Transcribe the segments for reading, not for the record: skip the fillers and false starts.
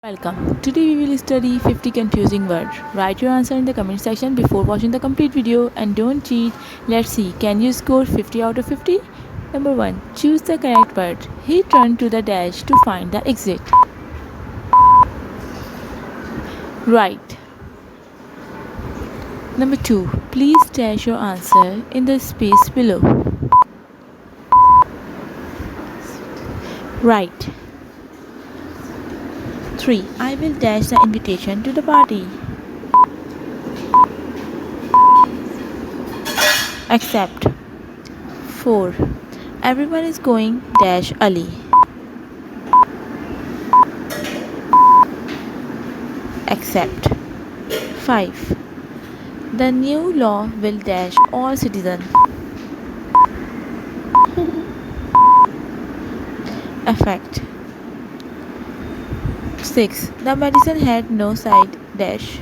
Welcome. Today we will study 50 confusing words. Write your answer in the comment section before watching the complete video and don't cheat. Let's see, can you score 50 out of 50? Number 1. Choose the correct word. He turned to the dash to find the exit. Right. Number 2. Please dash your answer in the space below. Right. 3. I will dash the invitation to the party. Accept. 4. Everyone is going dash Ali. Accept. 5. The new law will dash all citizens. Effect. 6. The medicine had no side dash.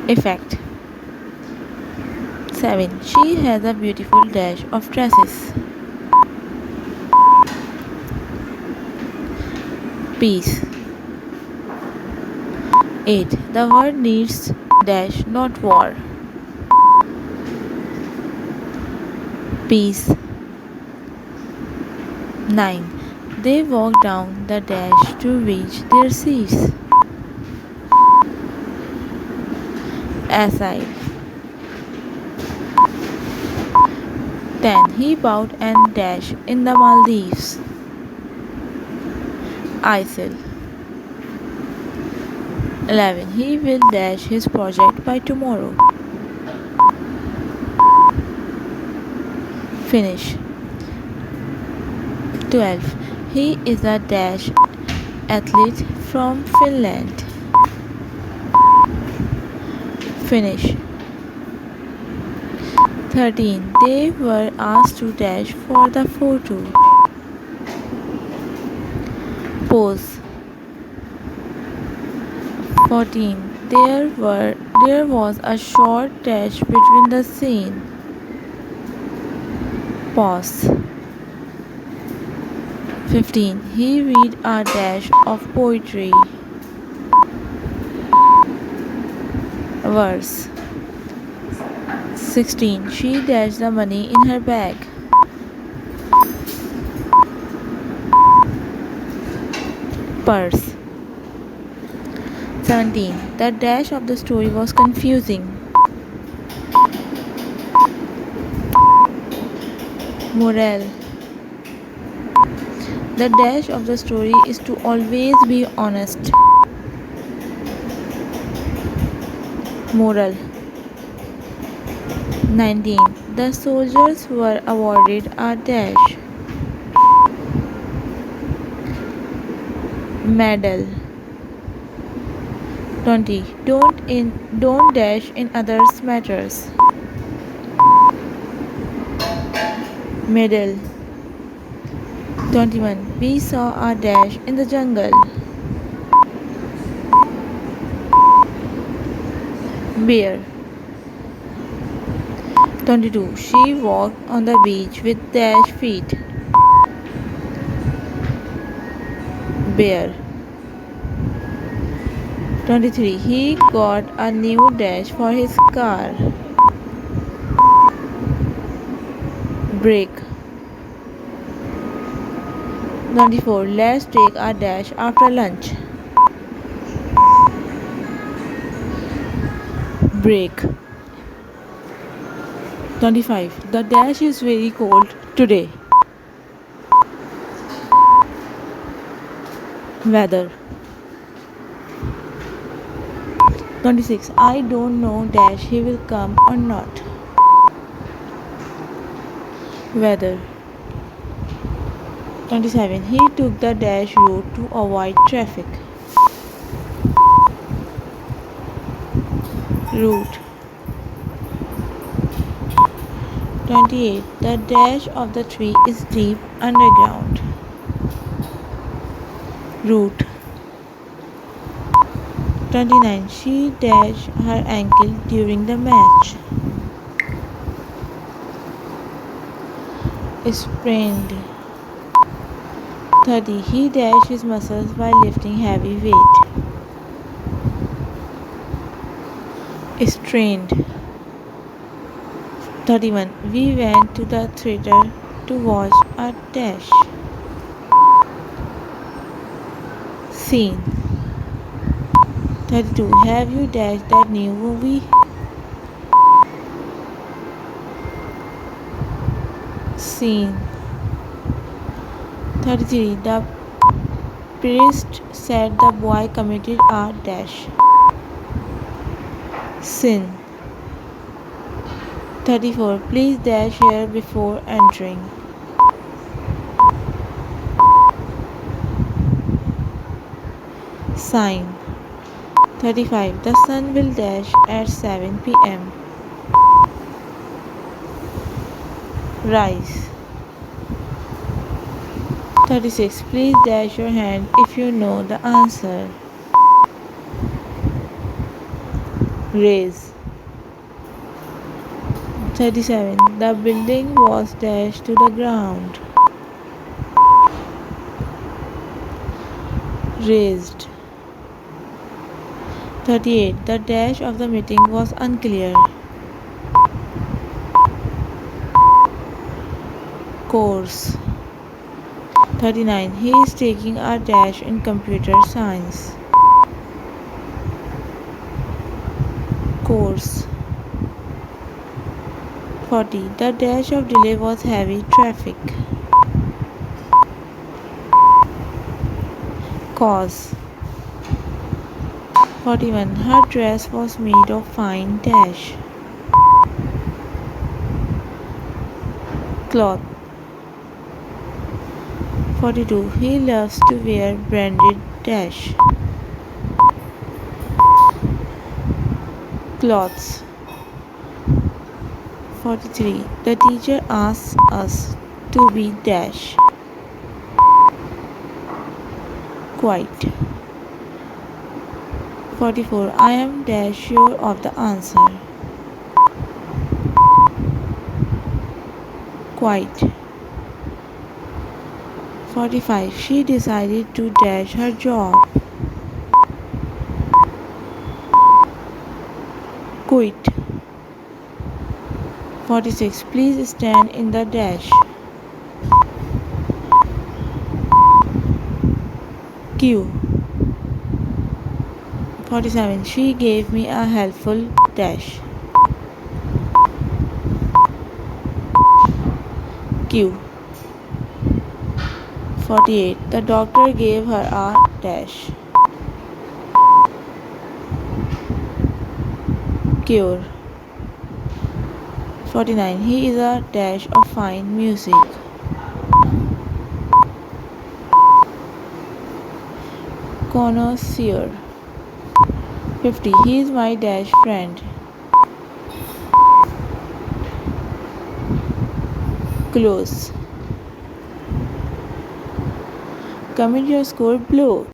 Effect. 7. She has a beautiful dash of dresses. Peace. 8. The world needs dash, not war. Peace. 9. They walk down the dash to reach their seats. Aside. 10. He bowed and dash in the Maldives. ISIL. 11. He will dash his project by tomorrow. Finish. 12. He is a dash athlete from Finland. Finish. 13. They were asked to dash for the photo. Pose. 14. There was a short dash between the scene. Pause. 15. He read a dash of poetry. Verse. 16. She dashed the money in her bag. Purse. 17. The dash of the story was confusing. Morale. The dash of the story is to always be honest. Moral. 19. The soldiers were awarded a dash. Medal. 20. Don't dash in others' matters. Medal. 21. We saw a dash in the jungle. Bear. 22. She walked on the beach with dash feet. Bear. 23. He got a new dash for his car. Brake. 24. Let's take a dash after lunch. Break. 25. The dash is very cold today. Weather. 26. I don't know dash he will come or not. Weather. 27. He took the dash route to avoid traffic. Route. 28. The dash of the tree is deep underground. Route. 29. She dashed her ankle during the match. Sprained. 30. He dashed his muscles while lifting heavy weight. Strained. 31. We went to the theater to watch a dash. Scene. 32. Have you dashed that new movie? Scene. 33. The priest said the boy committed a dash. Sin. 34. Please dash here before entering. Sign. 35. The sun will dash at 7 p.m. Rise. 36. Please dash your hand if you know the answer. Raise. 37. The building was dashed to the ground. Raised. 38. The dash of the meeting was unclear. Course. 39. He is taking a dash in computer science. Course. 40. The dash of delay was heavy traffic. Cause. 41. Her dress was made of fine dash. Cloth. 42. He loves to wear branded dash. Clothes. 43. The teacher asks us to be dash. Quite. 44. I am dash sure of the answer. Quite. 45. She decided to dash her job. Quit. 46. Please stand in the dash. Queue. 47. She gave me a helpful dash. Q. 48. The doctor gave her a dash. Cure. 49. He is a dash of fine music. Connoisseur. 50. He is my dash friend. Close. Comment your score below.